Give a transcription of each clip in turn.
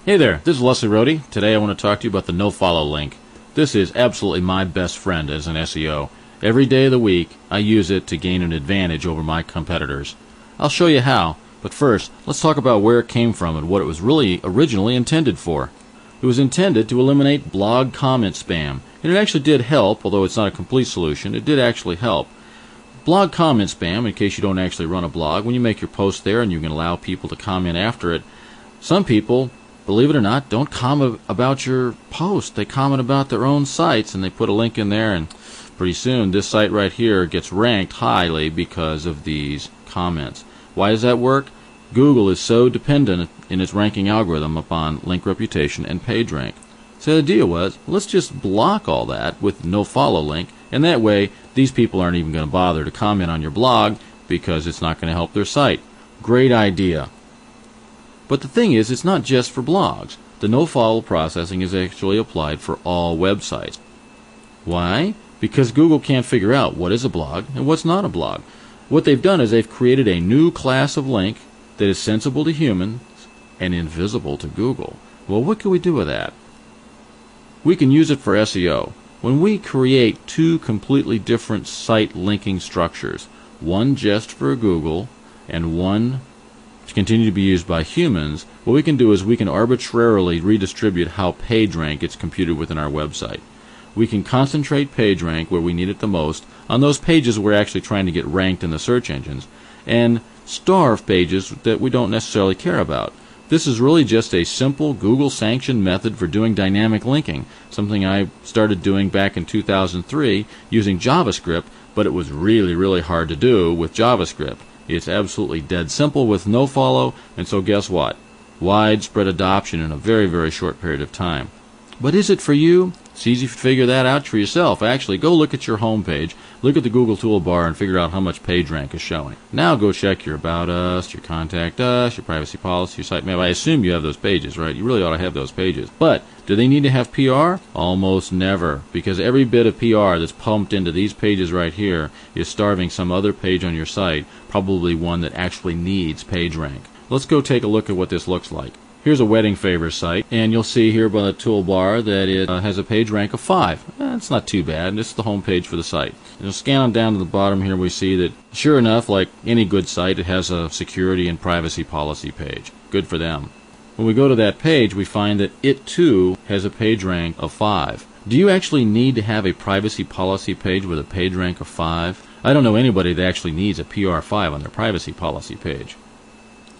Hey there, this is Rohde. Today I want to talk to you about the nofollow link. This is absolutely my best friend as an SEO. Every day of the week I use it to gain an advantage over my competitors. I'll show you how, but first let's talk about where it came from and what it was really originally intended for. It was intended to eliminate blog comment spam, and it actually did help, although it's not a complete solution. It did actually help. Blog comment spam, in case you don't actually run a blog, when you make your post there and you can allow people to comment after it, some people, believe it or not, don't comment about your post. They comment about their own sites, and they put a link in there, and pretty soon this site right here gets ranked highly because of these comments. Why does that work? Google is so dependent in its ranking algorithm upon link reputation and page rank. So the idea was, let's just block all that with nofollow link, and that way these people aren't even going to bother to comment on your blog because it's not going to help their site. Great idea. But the thing is, it's not just for blogs. The nofollow processing is actually applied for all websites. Why? Because Google can't figure out what is a blog and what's not a blog. What they've done is they've created a new class of link that is sensible to humans and invisible to Google. Well, what can we do with that? We can use it for SEO. When we create two completely different site linking structures, one just for Google and one to continue to be used by humans, what we can do is we can arbitrarily redistribute how PageRank gets computed within our website. We can concentrate PageRank where we need it the most on those pages we're actually trying to get ranked in the search engines, and starve pages that we don't necessarily care about. This is really just a simple Google-sanctioned method for doing dynamic linking, something I started doing back in 2003 using JavaScript, but it was really hard to do with JavaScript. It's absolutely dead simple with nofollow, and so guess what? Widespread adoption in a very short period of time. But is it for you? It's easy to figure that out for yourself. Actually, go look at your home page, look at the Google toolbar, and figure out how much PageRank is showing. Now go check your About Us, your Contact Us, your Privacy Policy, your Site Map. I assume you have those pages, right? You really ought to have those pages. But do they need to have PR? Almost never, because every bit of PR that's pumped into these pages right here is starving some other page on your site, probably one that actually needs PageRank. Let's go take a look at what this looks like. Here's a wedding favors site, and you'll see here by the toolbar that it has a page rank of 5. It's not too bad. This is the home page for the site. And scan on down to the bottom here, we see that, sure enough, like any good site, it has a security and privacy policy page. Good for them. When we go to that page, we find that it too has a page rank of 5. Do you actually need to have a privacy policy page with a page rank of 5? I don't know anybody that actually needs a PR5 on their privacy policy page.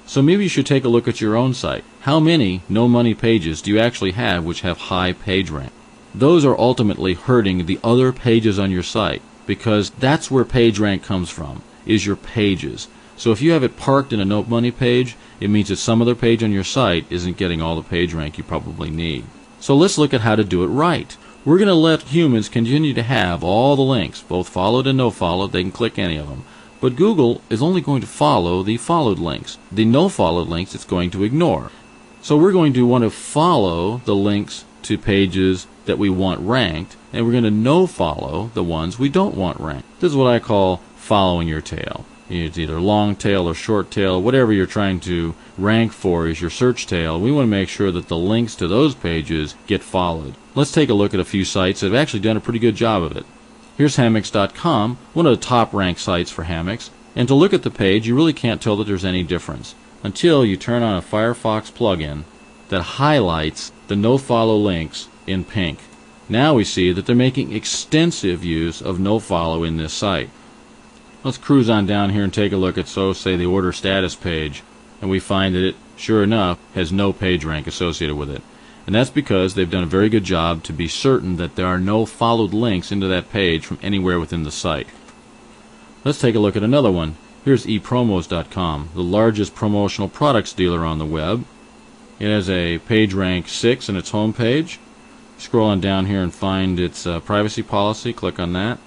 So maybe you should take a look at your own site. How many no-money pages do you actually have which have high page rank? Those are ultimately hurting the other pages on your site, because that's where page rank comes from, is your pages. So if you have it parked in a no-money page, it means that some other page on your site isn't getting all the page rank you probably need. So let's look at how to do it right. We're going to let humans continue to have all the links, both followed and no-followed. They can click any of them. But Google is only going to follow the followed links. The no-followed links it's going to ignore. So we're going to want to follow the links to pages that we want ranked, and we're going to no-follow the ones we don't want ranked. This is what I call following your tail. It's either long tail or short tail. Whatever you're trying to rank for is your search tail. We want to make sure that the links to those pages get followed. Let's take a look at a few sites that have actually done a pretty good job of it. Here's hammocks.com, one of the top-ranked sites for hammocks. And to look at the page, you really can't tell that there's any difference until you turn on a Firefox plugin that highlights the nofollow links in pink. Now we see that they're making extensive use of nofollow in this site. Let's cruise on down here and take a look at, say, the order status page, and we find that it, sure enough, has no page rank associated with it. And that's because they've done a very good job to be certain that there are no followed links into that page from anywhere within the site. Let's take a look at another one. Here's epromos.com, the largest promotional products dealer on the web. It has a page rank 6 in its home page. Scroll on down here and find its privacy policy. Click on that.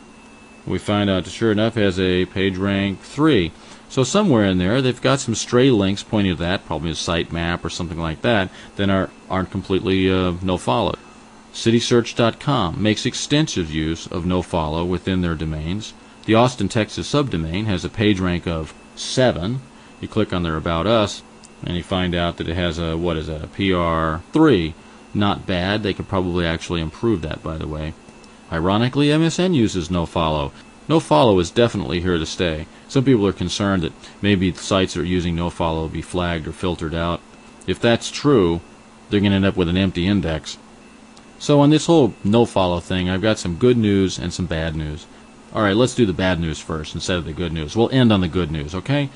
We find out, sure enough, it has a page rank 3. So somewhere in there, they've got some stray links pointing to that, probably a site map or something like that, that aren't completely no-follow. Citysearch.com makes extensive use of no-follow within their domains. The Austin, Texas subdomain has a page rank of 7. You click on their About Us, and you find out that it has a, what is that, a PR3. Not bad. They could probably actually improve that, by the way. Ironically, MSN uses nofollow. Nofollow is definitely here to stay. Some people are concerned that maybe sites that are using nofollow will be flagged or filtered out. If that's true, they're going to end up with an empty index. So on this whole nofollow thing, I've got some good news and some bad news. Alright, let's do the bad news first instead of the good news. We'll end on the good news, okay?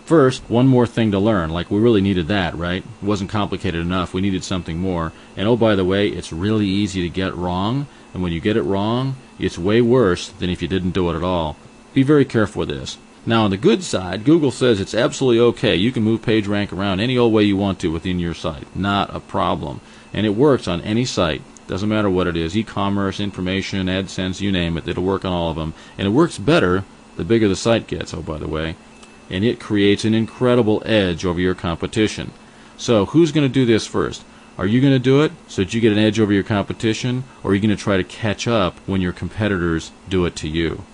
First, one more thing to learn. Like, we really needed that, right? It wasn't complicated enough. We needed something more. And oh, by the way, it's really easy to get wrong. And when you get it wrong, it's way worse than if you didn't do it at all. Be very careful with this. Now, on the good side, Google says it's absolutely okay. You can move PageRank around any old way you want to within your site. Not a problem. And it works on any site. Doesn't matter what it is. E-commerce, information, AdSense, you name it. It'll work on all of them. And it works better the bigger the site gets, oh, by the way. And it creates an incredible edge over your competition. So, who's going to do this first? Are you going to do it so that you get an edge over your competition, or are you going to try to catch up when your competitors do it to you?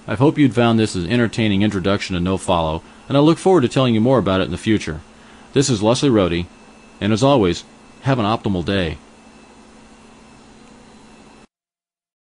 I hope you'd found this an entertaining introduction to nofollow, and I look forward to telling you more about it in the future. This is Leslie Rohde, and as always, have an optimal day.